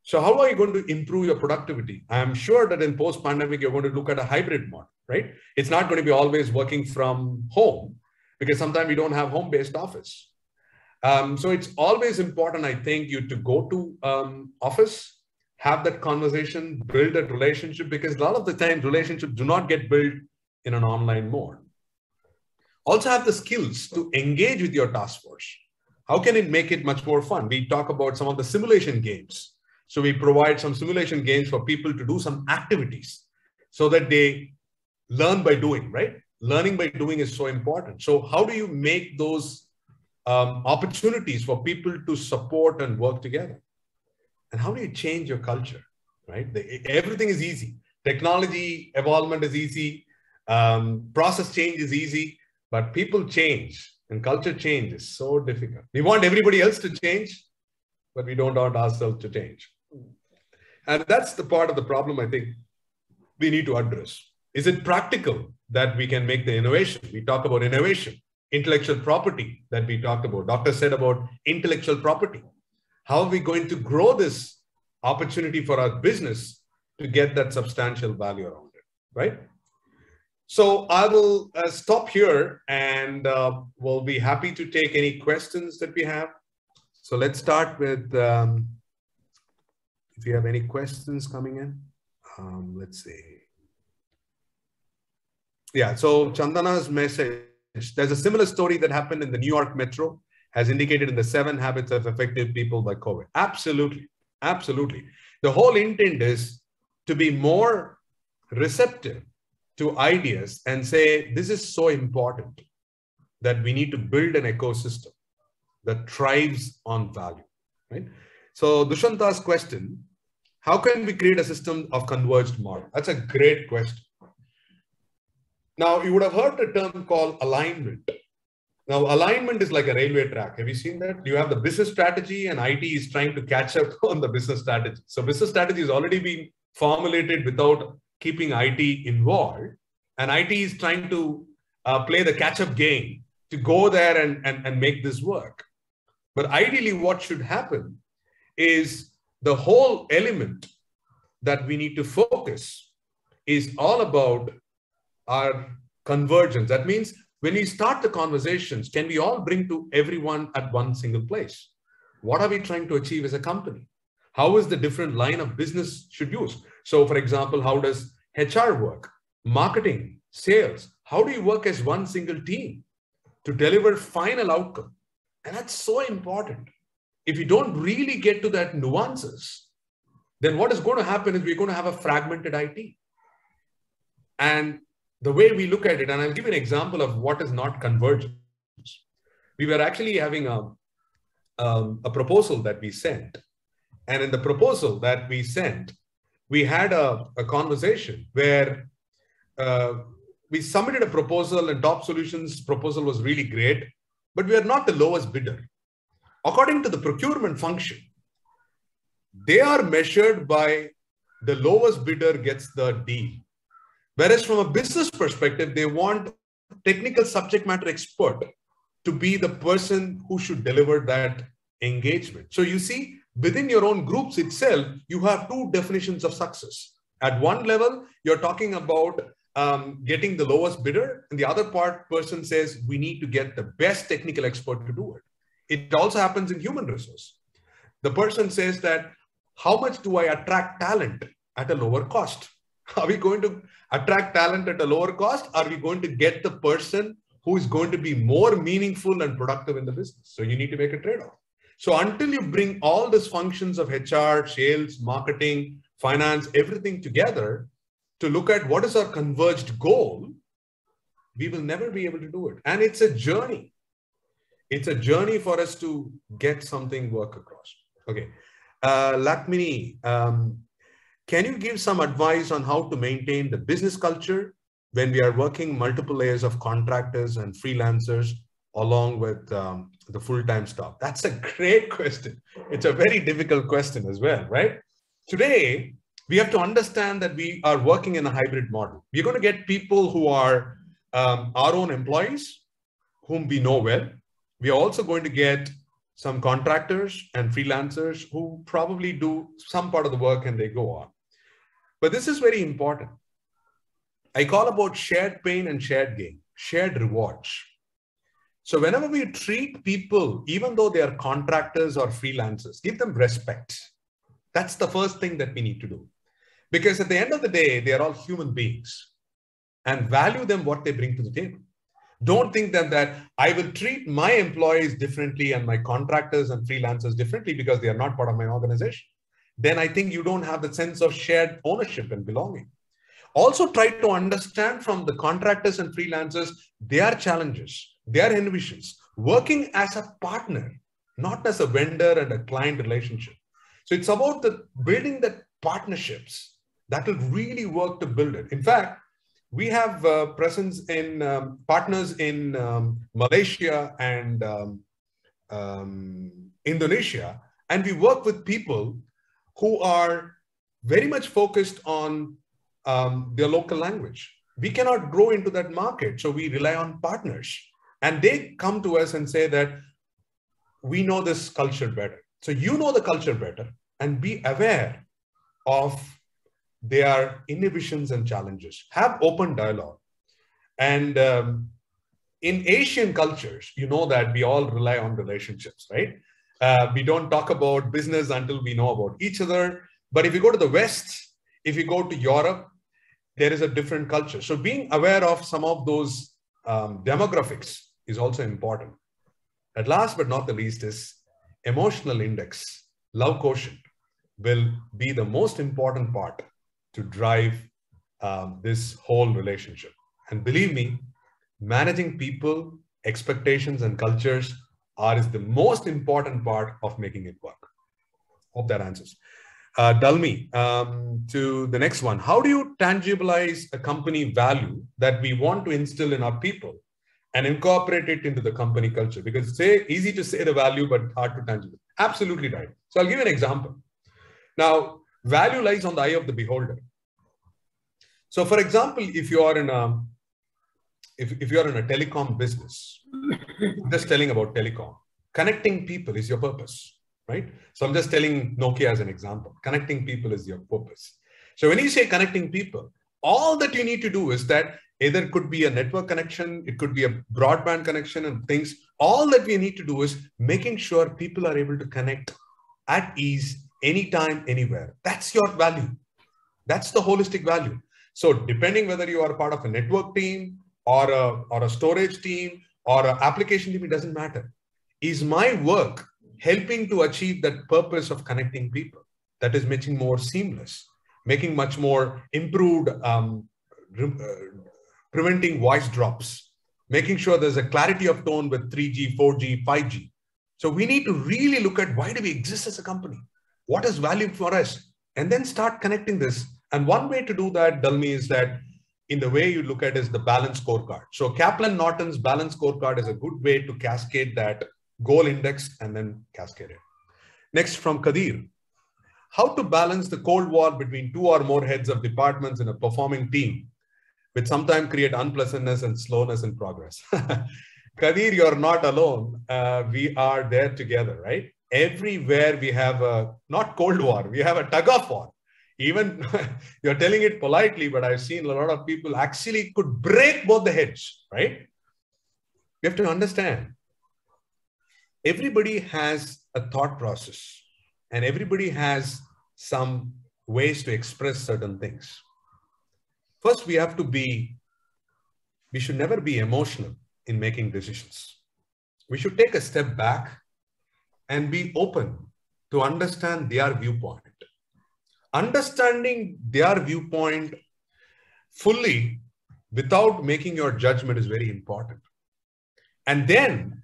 So how are you going to improve your productivity? I'm sure that in post-pandemic, you're going to look at a hybrid model, right? It's not going to be always working from home because sometimes we don't have home-based office. So it's always important, I think, you to go to office, have that conversation, build that relationship, because a lot of the time relationships do not get built in an online mode. Also have the skills to engage with your task force. How can it make it much more fun? We talk about some of the simulation games. So we provide some simulation games for people to do some activities so that they learn by doing, right? Learning by doing is so important. So how do you make those opportunities for people to support and work together? And how do you change your culture, right? Everything is easy. Technology evolvement is easy. Process change is easy, but people change and culture change is so difficult. We want everybody else to change, but we don't want ourselves to change. And that's the part of the problem I think we need to address. Is it practical that we can make the innovation? We talk about innovation, intellectual property that we talked about. Doctor said about intellectual property. How are we going to grow this opportunity for our business to get that substantial value around it, right? So I will stop here and we'll be happy to take any questions that we have. So let's start with, if you have any questions coming in, let's see. Yeah, so Chandana's message, there's a similar story that happened in the New York Metro, as indicated in the 7 Habits of Effective People by COVID. Absolutely, absolutely. The whole intent is to be more receptive to ideas and say, this is so important that we need to build an ecosystem that thrives on value, right? So Dushanta's question, how can we create a system of converged model? That's a great question. Now, you would have heard the term called alignment. Now, alignment is like a railway track. Have you seen that? You have the business strategy and IT is trying to catch up on the business strategy. So business strategy is already being formulated without keeping IT involved. And IT is trying to play the catch-up game to go there and make this work. But ideally, what should happen is the whole element that we need to focus is all about our convergence. That means when we start the conversations, can we all bring to everyone at one single place? What are we trying to achieve as a company? How is the different line of business should use? So for example, how does HR work? Marketing, sales, how do you work as one single team? to deliver final outcome. And that's so important. If you don't really get to that nuances, then what is going to happen is we're going to have a fragmented IT. And the way we look at it, and I'll give you an example of what is not convergence. We were actually having a proposal that we sent. And in the proposal that we sent, we had a conversation where we submitted a proposal, and Top Solutions' proposal was really great, but we are not the lowest bidder. According to the procurement function, they are measured by the lowest bidder gets the deal. Whereas from a business perspective, they want technical subject matter expert to be the person who should deliver that engagement. So you see, within your own groups itself, you have two definitions of success. At one level, you're talking about getting the lowest bidder, and the other person says, we need to get the best technical expert to do it. It also happens in human resource. The person says that, how much do I attract talent at a lower cost? Are we going to attract talent at a lower cost? Are we going to get the person who is going to be more meaningful and productive in the business? So you need to make a trade-off. So until you bring all these functions of HR, sales, marketing, finance, everything together to look at what is our converged goal, we will never be able to do it. And it's a journey. It's a journey for us to get something work across. Okay. Lakmini, can you give some advice on how to maintain the business culture when we are working multiple layers of contractors and freelancers along with the full-time staff? That's a great question. It's a very difficult question as well, right? Today, we have to understand that we are working in a hybrid model. We're going to get people who are our own employees, whom we know well. We are also going to get some contractors and freelancers who probably do some part of the work and they go on. But this is very important. I call about shared pain and shared gain, shared rewards. So whenever we treat people, even though they are contractors or freelancers, give them respect. That's the first thing that we need to do. Because at the end of the day, they are all human beings, and value them what they bring to the table. Don't think that I will treat my employees differently and my contractors and freelancers differently because they are not part of my organization. Then I think you don't have the sense of shared ownership and belonging. Also try to understand from the contractors and freelancers, their challenges, their ambitions, working as a partner, not as a vendor and a client relationship. So it's about building the partnerships that will really work to build it. In fact, we have presence in partners in Malaysia and Indonesia, and we work with people who are very much focused on their local language. We cannot grow into that market, so we rely on partners. And they come to us and say that we know this culture better. So you know the culture better and be aware of their inhibitions and challenges. Have open dialogue. And in Asian cultures, you know that we all rely on relationships, right? We don't talk about business until we know about each other. But if you go to the West, if you go to Europe, there is a different culture. So being aware of some of those demographics is also important. At last but not the least is emotional index, love quotient will be the most important part to drive this whole relationship. And believe me, managing people, expectations, and cultures is the most important part of making it work. Hope that answers. Dalmi, to the next one. How do you tangibilize a company value that we want to instill in our people and incorporate it into the company culture? Because it's easy to say the value, but hard to tangible. Absolutely right. So I'll give you an example. Now, value lies on the eye of the beholder. So for example, if you are in a telecom business, just telling about telecom, connecting people is your purpose, right? So I'm just telling Nokia as an example. Connecting people is your purpose. So when you say connecting people, all that you need to do is that either it could be a network connection, it could be a broadband connection and things. All that we need to do is making sure people are able to connect at ease, anytime, anywhere. That's your value. That's the holistic value. So depending whether you are part of a network team or a storage team or application team, it doesn't matter. Is my work helping to achieve that purpose of connecting people? That is making more seamless, making much more improved, preventing voice drops, making sure there's a clarity of tone with 3G, 4G, 5G. So we need to really look at why do we exist as a company? What is value for us? And then start connecting this. And one way to do that, Dalmi, is that in the way you look at is the balance scorecard. So Kaplan Norton's balance scorecard is a good way to cascade that goal index and then cascade it. Next from Kadir. How to balance the Cold War between two or more heads of departments in a performing team, which sometimes create unpleasantness and slowness in progress. Kadir, you're not alone. We are there together, right? Everywhere we have a, not Cold War, we have a tug of war. Even you're telling it politely, but I've seen a lot of people actually could break both the heads, right? You have to understand, everybody has a thought process and everybody has some ways to express certain things. First, we should never be emotional in making decisions. We should take a step back and be open to understand their viewpoint. Understanding their viewpoint fully without making your judgment is very important. And then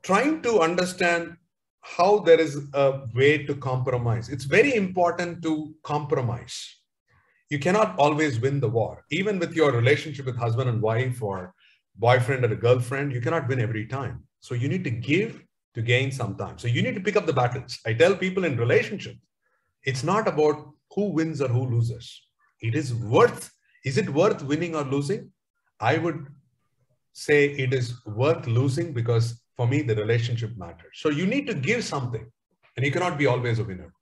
trying to understand how there is a way to compromise. It's very important to compromise. You cannot always win the war. Even with your relationship with husband and wife or boyfriend or a girlfriend, you cannot win every time. So you need to give to gain sometimes. So you need to pick up the battles. I tell people in relationships, it's not about who wins or who loses. Is it worth winning or losing? I would say it is worth losing because for me, the relationship matters. So you need to give something and you cannot be always a winner.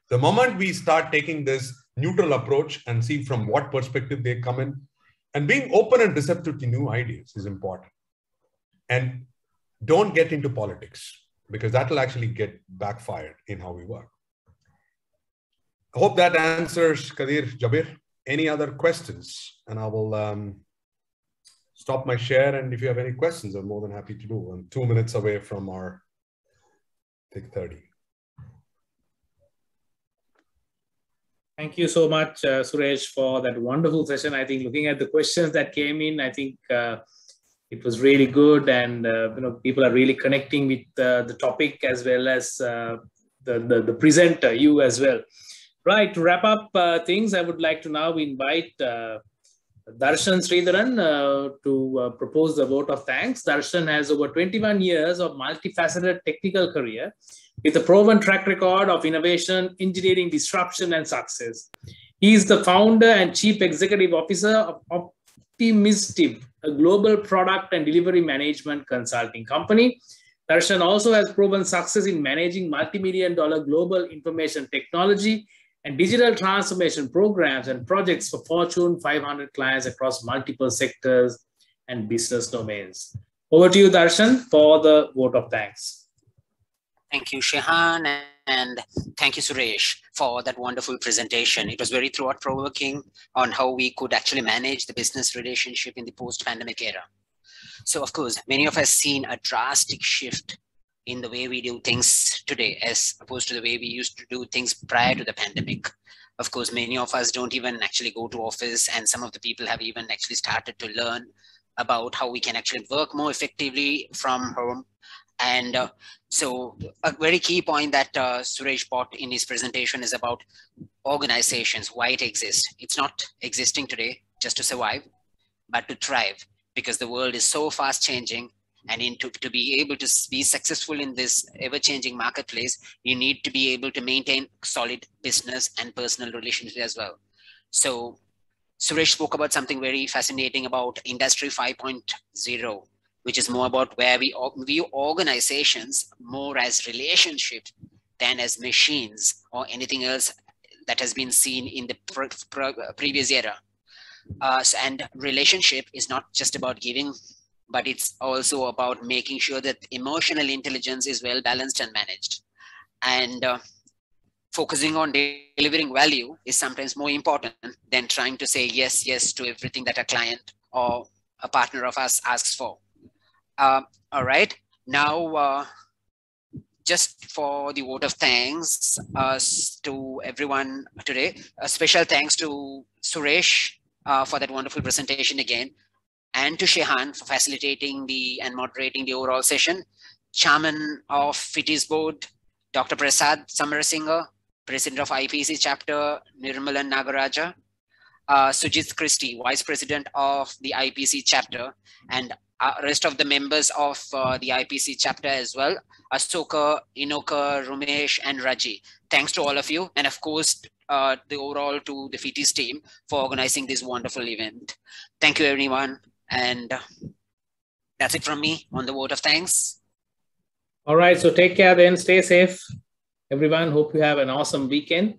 The moment we start taking this neutral approach and see from what perspective they come in, and being open and receptive to new ideas is important. And don't get into politics because that will actually get backfired in how we work. I hope that answers Kadir, Jabir. Any other questions? And I will stop my share. And if you have any questions, I'm more than happy to do. I'm 2 minutes away from our 6:30. Thank you so much, Suresh, for that wonderful session. I think looking at the questions that came in, I think it was really good, and people are really connecting with the topic as well as the presenter, you as well. Right, to wrap up things, I would like to now invite Darshan Sridharan to propose the vote of thanks. Darshan has over 21 years of multifaceted technical career with a proven track record of innovation, engineering, disruption, and success. He is the founder and chief executive officer of Optimistive, a global product and delivery management consulting company. Darshan also has proven success in managing multi-million-dollar global information technology and digital transformation programs and projects for Fortune 500 clients across multiple sectors and business domains. Over to you, Darshan, for the vote of thanks. Thank you, Shehan, and thank you, Suresh, for that wonderful presentation. It was very thought-provoking on how we could actually manage the business relationship in the post-pandemic era. So, of course, many of us seen a drastic shift in the way we do things today as opposed to the way we used to do things prior to the pandemic. Of course, many of us don't even actually go to office, and some of the people have even actually started to learn about how we can actually work more effectively from home. And so a very key point that Suresh brought in his presentation is about organizations, why it exists. It's not existing today just to survive, but to thrive, because the world is so fast changing. And to be able to be successful in this ever-changing marketplace, you need to be able to maintain solid business and personal relationships as well. So Suresh spoke about something very fascinating about Industry 5.0, which is more about where we view organizations more as relationships than as machines or anything else that has been seen in the previous era. And relationship is not just about giving, but it's also about making sure that emotional intelligence is well balanced and managed. And focusing on delivering value is sometimes more important than trying to say yes to everything that a client or a partner of us asks for. All right. Now, just for the vote of thanks to everyone today, a special thanks to Suresh for that wonderful presentation again, and to Shehan for facilitating and moderating the overall session. Chairman of FITI's board, Dr. Prasad Samarasinghe, President of IPC chapter, Nirmalan Nagaraja, Sujit Christie, Vice President of the IPC chapter, and rest of the members of the IPC chapter as well, Asoka, Inoka, Rumesh, and Raji. Thanks to all of you. And of course, the overall to the FITI's team for organizing this wonderful event. Thank you, everyone. And that's it from me on the vote of thanks. All right. So take care then. Stay safe, everyone. Hope you have an awesome weekend.